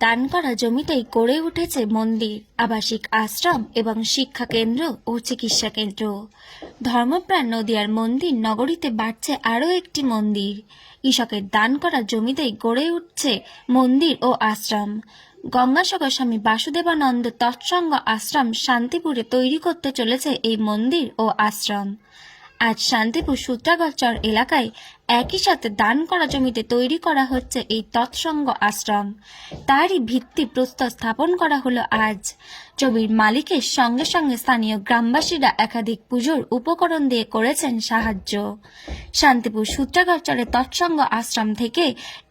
দান করা জমিতেই গড়ে উঠেছে মন্দির, আবাসিক আশ্রম এবং শিক্ষা কেন্দ্র ও চিকিৎসা কেন্দ্র। ধর্মপ্রাণ নদিয়ার মন্দির নগরীতে বাড়ছে আরও একটি মন্দির। কৃষকের দান করা জমিতেই গড়ে উঠছে মন্দির ও আশ্রম। গঙ্গাসাগর স্বামী বাসুদেবানন্দ তৎসঙ্গ আশ্রম শান্তিপুরে তৈরি করতে চলেছে এই মন্দির ও আশ্রম। আজ শান্তিপুর সূত্রাগড়চর এলাকায় একই সাথে দান করা জমিতে তৈরি করা হচ্ছে এই তৎসঙ্গ আশ্রম। তারই ভিত্তি প্রস্তর স্থাপন করা হলো আজ। জমির মালিকের সঙ্গে সঙ্গে স্থানীয় গ্রামবাসীরা একাধিক পুজোর উপকরণ দিয়ে করেছেন সাহায্য। শান্তিপুর সূত্রাগড়চরে তৎসঙ্গ আশ্রম থেকে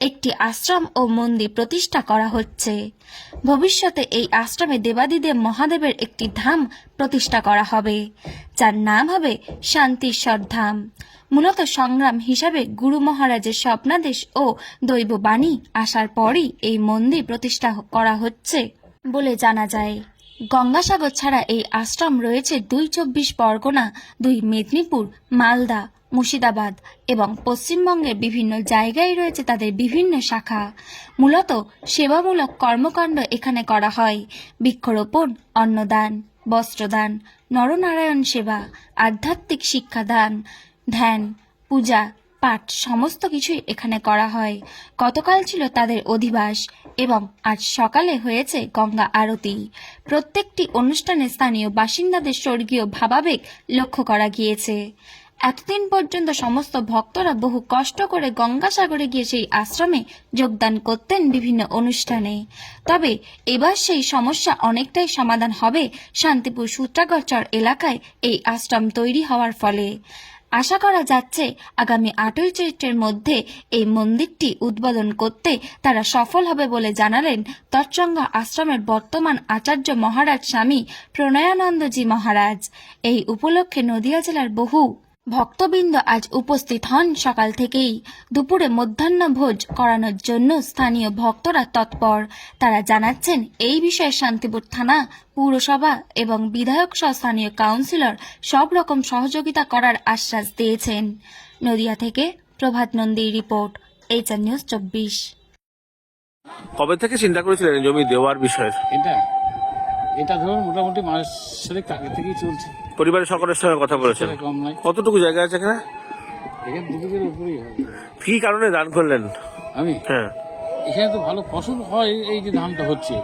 একটি আশ্রম ও মন্দির প্রতিষ্ঠা করা হচ্ছে। ভবিষ্যতে এই আশ্রমে দেবাদিদেব মহাদেবের একটি ধাম প্রতিষ্ঠা করা হবে, যার নাম হবে শান্তিশ্বর ধাম। মূলত সংগ্রাম হিসাবে গুরু মহারাজের স্বপ্নাদেশ ও দৈব বাণী আসার পরই এই মন্দির প্রতিষ্ঠা করা হচ্ছে বলে জানা যায়। গঙ্গাসাগর ছাড়া এই আশ্রম রয়েছে ২ পরগনা, ২ মেদিনীপুর, মালদা, মুর্শিদাবাদ এবং পশ্চিমবঙ্গের বিভিন্ন জায়গায় রয়েছে তাদের বিভিন্ন শাখা। মূলত সেবামূলক কর্মকাণ্ড এখানে করা হয়। বৃক্ষরোপণ, অন্নদান, বস্ত্রদান, নরনারায়ণ সেবা, আধ্যাত্মিক শিক্ষাদান, ধ্যান, পূজা পাঠ সমস্ত কিছুই এখানে করা হয়। গতকাল ছিল তাদের অধিবাস এবং আজ সকালে হয়েছে গঙ্গা আরতি। প্রত্যেকটি অনুষ্ঠানে স্থানীয় বাসিন্দাদের স্বর্গীয় ভাবাবেগ লক্ষ্য করা গিয়েছে। এতদিন পর্যন্ত সমস্ত ভক্তরা বহু কষ্ট করে গঙ্গাসাগরে গিয়ে সেই আশ্রমে যোগদান করতেন বিভিন্ন অনুষ্ঠানে। তবে এবার সেই সমস্যা অনেকটাই সমাধান হবে শান্তিপুর সূত্রাগড়চর এলাকায় এই আশ্রম তৈরি হওয়ার ফলে। আশা করা যাচ্ছে আগামী ৮ই চৈত্রের মধ্যে এই মন্দিরটি উদ্বোধন করতে তারা সফল হবে বলে জানালেন তৎসঙ্গ আশ্রমের বর্তমান আচার্য মহারাজ স্বামী প্রণয়ানন্দজি মহারাজ। এই উপলক্ষে নদিয়া জেলার বহু ভক্তবৃন্দ আজ উপস্থিত হন সকাল থেকেই। দুপুরে মধ্যাহ্ন ভোজ করানোর জন্য স্থানীয় ভক্তরা তৎপর। তারা জানাচ্ছেন এই বিষয়ে শান্তিপুর থানা, পৌরসভা এবং বিধায়ক সহ স্থানীয় কাউন্সিলর সব রকম সহযোগিতা করার আশ্বাস দিয়েছেন। নদিয়া থেকে প্রভাত নন্দীর রিপোর্ট, HR নিউজ 24। কবে থেকে চিন্তা করেছিলেন জমি দেওয়ার বিষয়ে? এটা ধরুন মোটামুটি মাসের আগে থেকেই চলছে। পরিবারের সকলের সঙ্গে কথা বলেছেন? কম নয়। কতটুকু জায়গা আছে এখানে? এখানে দুদিকের উপরেই হয়। কি কারণে দান করলেন? আমি হ্যাঁ, এখানে তো ভালো ফসল হয়, এই যে ধানটা হচ্ছে,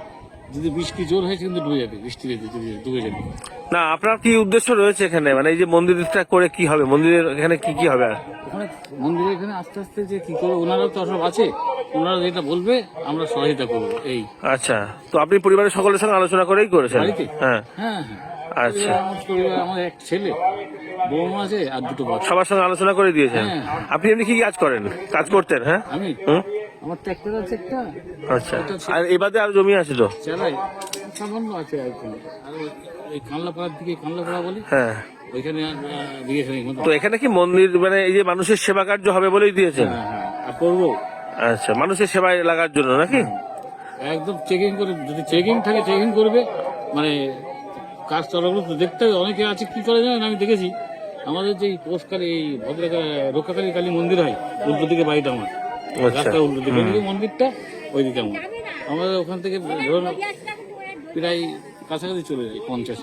যদি বৃষ্টি জোর হয়েছে কিন্তু ডুবে যাবে, বৃষ্টিতে ডুবে যাবে। না আপনার কি উদ্দেশ্য রয়েছে এখানে, মানে এই যে মন্দিরটা করে কি হবে, মন্দিরের এখানে কি কি হবে? ওখানে মন্দিরে এখানে আস্তে আস্তে যে কি করবো, ওনারাও তো সব আছে, ওনারা যেটা বলবে আমরা সহায়তা করবো। এই আচ্ছা, তো আপনি পরিবারের সকলের সঙ্গে আলোচনা করেই করেছেন? বাড়িতে হ্যাঁ হ্যাঁ হ্যাঁ। আচ্ছা, আমার এক ছেলে, বৌমা আছে আর 2 বাচ্চা। সবার সঙ্গে আলোচনা করে দিয়েছেন? হ্যাঁ। আপনি এমনি কি কাজ করেন, কাজ করতেন? হ্যাঁ, আমি হুম, আমার ট্র্যাক্টর আছে একটা, আচ্ছা। আর এবারে আর জমি আছে তো? চালাই সামান্য আছে আর কি। আর ওই কানলাপাড়ার দিকে, কানলাপাড়া বলি, হ্যাঁ। ওইখানে দিয়েছেন। তো এখানে কি মন্দির, মানে এই যে মানুষের সেবা কার্য হবে বলেই দিয়েছেন? হ্যাঁ হ্যাঁ, আর করবো। আচ্ছা, মানুষের সেবায় লাগার জন্য নাকি? একদম চেকিং করে, যদি চেকিং থাকে চেকিং করবে, মানে কাজ চলাগুলো তো দেখতে হবে। অনেকে আছে কি করে জানেন, আমি দেখেছি আমাদের যে পোস্টকালী এই রক্ষাকালী কালী মন্দির হয়, উল্টো দিকে বাড়িটা আমার, রাস্তার উল্টো দিকে ওইদিকে মন্দিরটা, ওইদিকে আমার। আমাদের ওখান থেকে ধরুন প্রায় কাছাকাছি চলে যায় 50।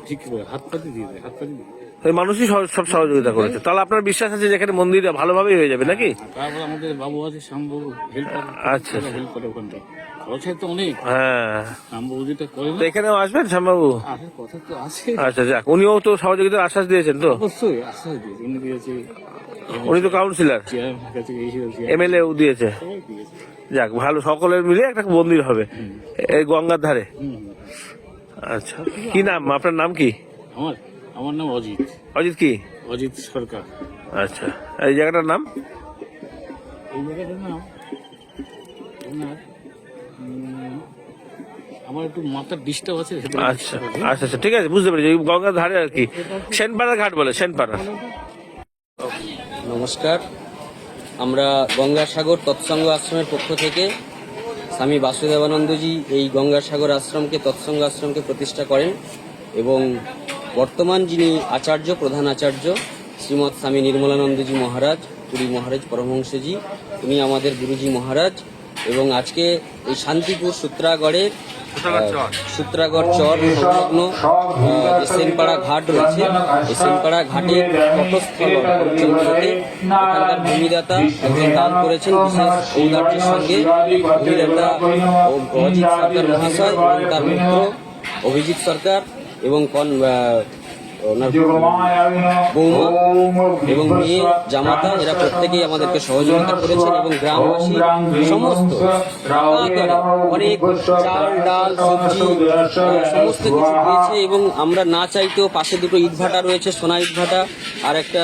ঠিক করে হাত পাতি দিয়ে দেয়, হাত পাতি দিয়ে ওই মানুষই সব সহযোগিতা করেছে। তাহলে আপনার বিশ্বাস আছে যে এখানে মন্দির ভালোভাবেই হয়ে যাবে নাকি? তারপর আমাদের বাবু আছে, শ্যামবাবু, হেল্প আচ্ছা, হেল্প করে ওখানটা। খরচ তো অনেক, হ্যাঁ। শ্যামবাবু যেটা করে তো এখানেও আসবেন শ্যামবাবু? আসার কথা তো আছে। আচ্ছা, যাক, উনিও তো সহযোগিতার আশ্বাস দিয়েছেন তো? অবশ্যই আশ্বাস দিয়েছে, উনি দিয়েছে, উনি তো কাউন্সিলর, চেয়ারম্যানের কাছে গিয়েছিল, MLA দিয়েছে। সবাই দিয়েছে। যাক, ভালো, সকলের মিলে একটা মন্দির হবে এই গঙ্গার ধারে। আচ্ছা, কি নাম আপনার? নাম কি? আমার নাম অজিত। অজিত কি? অজিত সরকার। আচ্ছা, এই জায়গাটার নাম? এই জায়গাটার নাম আপনার, আমার একটু মাথার ডিস্টার্ব আছে। আচ্ছা আচ্ছা আচ্ছা, ঠিক আছে, বুঝতে পেরেছি, গঙ্গার ধারে আর কি, সেনপাড়া ঘাট বলে, সেনপাড়া। নমস্কার, আমরা গঙ্গাসাগর তৎসঙ্গ আশ্রমের পক্ষ থেকে স্বামী বাসুদেবানন্দজি এই গঙ্গাসাগর আশ্রমকে, তৎসঙ্গ আশ্রমকে প্রতিষ্ঠা করেন এবং বর্তমান যিনি আচার্য, প্রধান আচার্য শ্রীমৎ স্বামী নির্মলানন্দজি মহারাজ, পুরী মহারাজ পরমহংসজি, উনি আমাদের গুরুজি মহারাজ। এবং আজকে এই শান্তিপুর সূত্রাগড় চর সংলগ্ন যে সেনপাড়া ঘাট রয়েছে, এই সেনপাড়া ঘাটের তটস্থল অঞ্চলগুলোতে এখানকার ভূমিদাতা একজন দান করেছেন বিশেষ ঔদার্যের সঙ্গে। ভূমিদাতা অজিত সরকার মহাশয় এবং তার পুত্র অভিজিৎ সরকার এবং ওনার বৌমা এবং মেয়ে জামাতা, এরা প্রত্যেকেই আমাদেরকে সহযোগিতা করেছেন এবং গ্রামবাসী সমস্ত অনেক চাল ডাল সবজি সমস্ত কিছু দিয়েছে। এবং আমরা না চাইতেও পাশে দুটো ইটভাটা রয়েছে, সোনা ইটভাটা আর একটা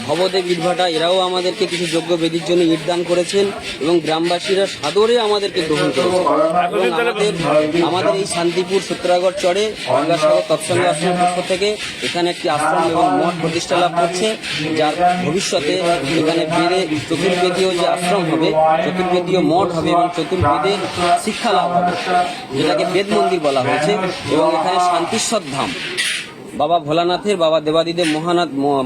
ভবদেব ইটভাটা, এরাও আমাদেরকে কিছু যোগ্য বেদির জন্য ইট দান করেছেন এবং গ্রামবাসীরা সাদরে আমাদেরকে গ্রহণ করেছেন। এবং আমাদের এই শান্তিপুর সূত্রাগড় চরে গঙ্গাসাগর তৎসঙ্গ আশ্রমের পক্ষ থেকে এখানে একটি আশ্রম এবং মঠ প্রতিষ্ঠা লাভ করছে, যার ভবিষ্যতে এখানে বেদে চতুর্বেদীয় যে আশ্রম হবে, চতুর্বেদীয় মঠ হবে এবং চতুর্বেদের শিক্ষা লাভ হবে, যেটাকে বেদ মন্দির বলা হয়েছে। এবং এখানে শান্তিশ্বর ধাম, বাবা ভোলানাথের, বাবা দেবাদিদেব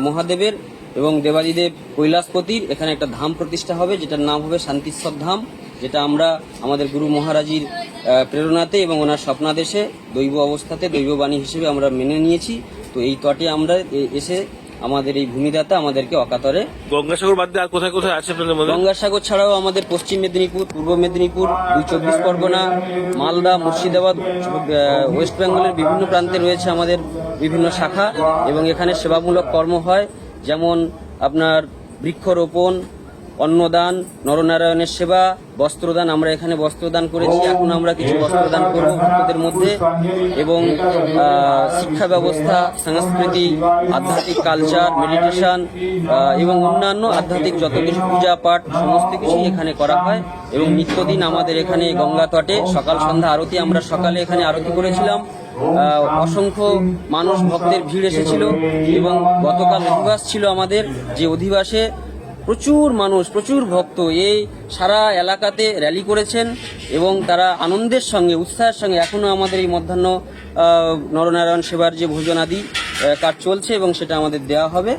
মহাদেবের এবং দেবাদিদেব কৈলাসপতির এখানে একটা ধাম প্রতিষ্ঠা হবে, যেটার নাম হবে শান্তিশ্বর ধাম, যেটা আমরা আমাদের গুরু মহারাজির প্রেরণাতে এবং ওনার স্বপ্নাদেশে দৈব অবস্থাতে দৈববাণী হিসেবে আমরা মেনে নিয়েছি। তো এই তটে আমরা এসে আমাদের এই ভূমিদাতা আমাদেরকে অকাতরে। গঙ্গাসাগর বাদ দিয়ে আর কোথায় কোথায় আছে আপনাদের মধ্যে? গঙ্গাসাগর ছাড়াও আমাদের পশ্চিম মেদিনীপুর, পূর্ব মেদিনীপুর, 24 পরগনা, মালদা, মুর্শিদাবাদ, ওয়েস্ট বেঙ্গলের বিভিন্ন প্রান্তে রয়েছে আমাদের বিভিন্ন শাখা এবং এখানে সেবামূলক কর্ম হয়, যেমন আপনার বৃক্ষরোপণ, অন্নদান, নরনারায়ণের সেবা, বস্ত্রদান। আমরা এখানে বস্ত্রদান করেছি, এখন আমরা কিছু বস্ত্রদান করব ভক্তদের মধ্যে। এবং শিক্ষা ব্যবস্থা, সংস্কৃতি, আধ্যাত্মিক কালচার, মেডিটেশন এবং অন্যান্য আধ্যাত্মিক যত কিছু পূজা পাঠ সমস্ত কিছুই এখানে করা হয়। এবং নিত্যদিন আমাদের এখানে গঙ্গা তটে সকাল সন্ধ্যা আরতি, আমরা সকালে এখানে আরতি করেছিলাম, অসংখ্য মানুষ ভক্তের ভিড় এসেছিল। এবং গতকাল অধিবাস ছিল আমাদের, যে অধিবাসে প্রচুর মানুষ, প্রচুর ভক্ত এই সারা এলাকাতে র্যালি করেছেন এবং তারা আনন্দের সঙ্গে, উৎসাহের সঙ্গে এখনো আমাদের এই মধ্যাহ্ন নরনারায়ণ সেবার যে ভোজনাদি কাজ চলছে এবং সেটা আমাদের দেওয়া হবে।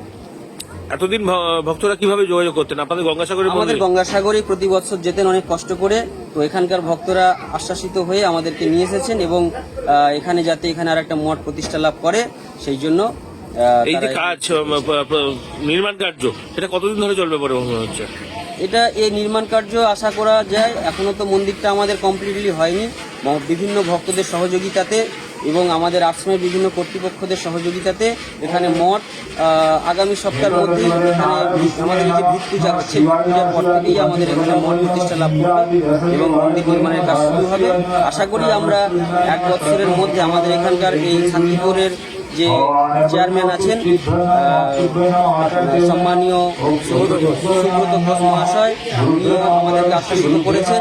এতদিন ভক্তরা কিভাবে যোগাযোগ করতেন আপনাদের গঙ্গাসাগরে? আমাদের গঙ্গাসাগরে প্রতি বছর যেতেন অনেক কষ্ট করে, তো এখানকার ভক্তরা আশ্বাসিত হয়ে আমাদেরকে নিয়ে এসেছেন এবং এখানে যাতে এখানে আর একটা মঠ প্রতিষ্ঠা লাভ করে সেই জন্য। এই যে কাজ, নির্মাণ কার্য, সেটা কতদিন ধরে চলবে বলে মনে হচ্ছে? এটা এই নির্মাণ কার্য আশা করা যায়, এখনো তো মন্দিরটা আমাদের কমপ্লিটলি হয়নি, বিভিন্ন ভক্তদের সহযোগিতাতে এবং আমাদের আশ্রমের বিভিন্ন কর্তৃপক্ষদের সহযোগিতাতে এখানে মঠ আগামী সপ্তাহের মধ্যে এখানে আমাদের এই যে ভিত পূজা হচ্ছে, ভিত পূজার পর থেকেই আমাদের এখানে মঠ প্রতিষ্ঠা লাভ করবে এবং মন্দির নির্মাণের কাজ শুরু হবে। আশা করি আমরা 1 বছরের মধ্যে আমাদের এখানকার এই শান্তিপুরের যে চেয়ারম্যান আছেন সম্মানীয় সুব্রত ঘোষ মহাশয়, উনিও আমাদেরকে আশ্বস্ত করেছেন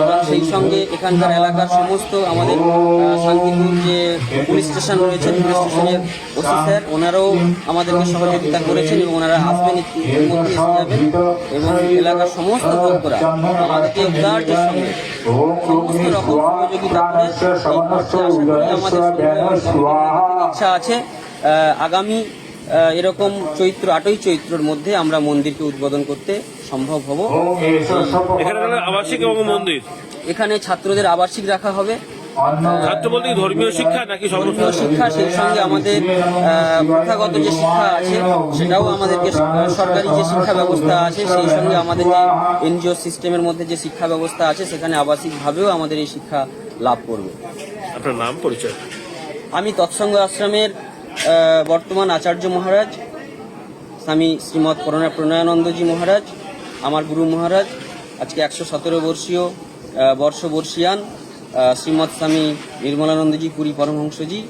এবং সেই সঙ্গে এখানকার এলাকার সমস্ত আমাদের শান্তিপুর যে পুলিশ স্টেশন রয়েছে, পুলিশ স্টেশনের ওসি স্যার, ওনারাও আমাদেরকে সহযোগিতা করেছেন এবং ওনারা আসবেন, এর মধ্যে এসে যাবেন এবং এলাকার সমস্ত ভক্তরা আমাদেরকে উদার্যের সঙ্গে সমস্ত রকম সহযোগিতা করে এই মঠে আশা করি আমাদের ইচ্ছা আছে আগামী এরকম 8ই চৈত্রের মধ্যে আমরা মন্দিরকে উদ্বোধন করতে সম্ভব হব। আবাসিক এবং মন্দির, এখানে ছাত্রদের আবাসিক রাখা হবে। ছাত্র বলতে ধর্মীয় শিক্ষা নাকি ধর্মীয় শিক্ষা, সেই সঙ্গে আমাদের প্রথাগত যে শিক্ষা আছে সেটাও আমাদেরকে, সরকারি যে শিক্ষা ব্যবস্থা আছে সেই সঙ্গে আমাদের যে এনজিও সিস্টেমের মধ্যে যে শিক্ষা ব্যবস্থা আছে সেখানে আবাসিকভাবেও আমাদের এই শিক্ষা লাভ করবে। আপনার নাম, পরিচয়? আমি তৎসঙ্গ আশ্রমের বর্তমান আচার্য মহারাজ স্বামী শ্রীমৎ প্রণয়ানন্দজি মহারাজ, আমার গুরু মহারাজ। আজকে 117 বর্ষিয়ান শ্রীমৎ স্বামী নির্মলানন্দজি পুরী পরমহংসজি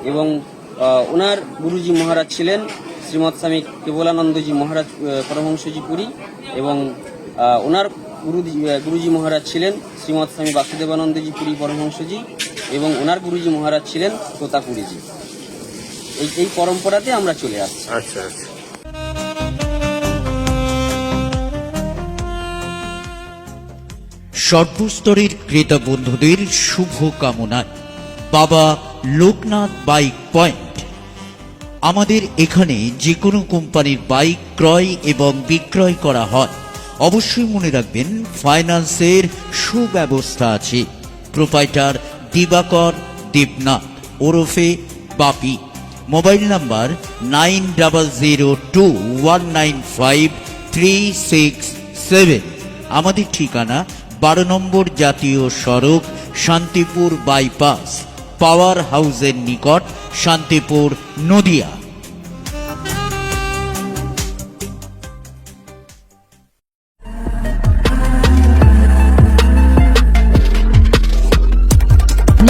এবং ওনার গুরুজি মহারাজ ছিলেন শ্রীমৎ স্বামী কেবলানন্দজি মহারাজ পরমহংসজি পুরী এবং ওনার গুরুজি মহারাজ ছিলেন শ্রীমৎ স্বামী বাসুদেবানন্দজি পুরী পরমহংসজি এবং ওনার গুরুজি মহারাজ ছিলেন তোতাপুরীজি। এই পরম্পরাতে আমরা চলে আসছি। আচ্ছা আচ্ছা। সর্বস্তরের ক্রেতা বন্ধুদের শুভ কামনায় বাবা লোকনাথ বাইক পয়েন্ট। আমাদের এখানে যে কোনো কোম্পানির বাইক ক্রয় এবং বিক্রয় করা হয়। অবশ্যই মনে রাখবেন ফাইন্যান্সের সুব্যবস্থা আছে। প্রোপাইটার দিবাকর দেবনাথ ওরফে বাপি। Mobile number 9002195367। আমাদের ঠিকানা 12 নম্বর জাতীয় সড়ক, শান্তিপুর বাইপাস, পাওয়ার হাউসের নিকট, শান্তিপুর, নদিয়া।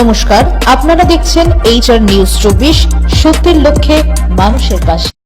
নমস্কার, আপনারা দেখছেন HR নিউজ 24, সত্যের লক্ষ্যে মানুষের পাশে।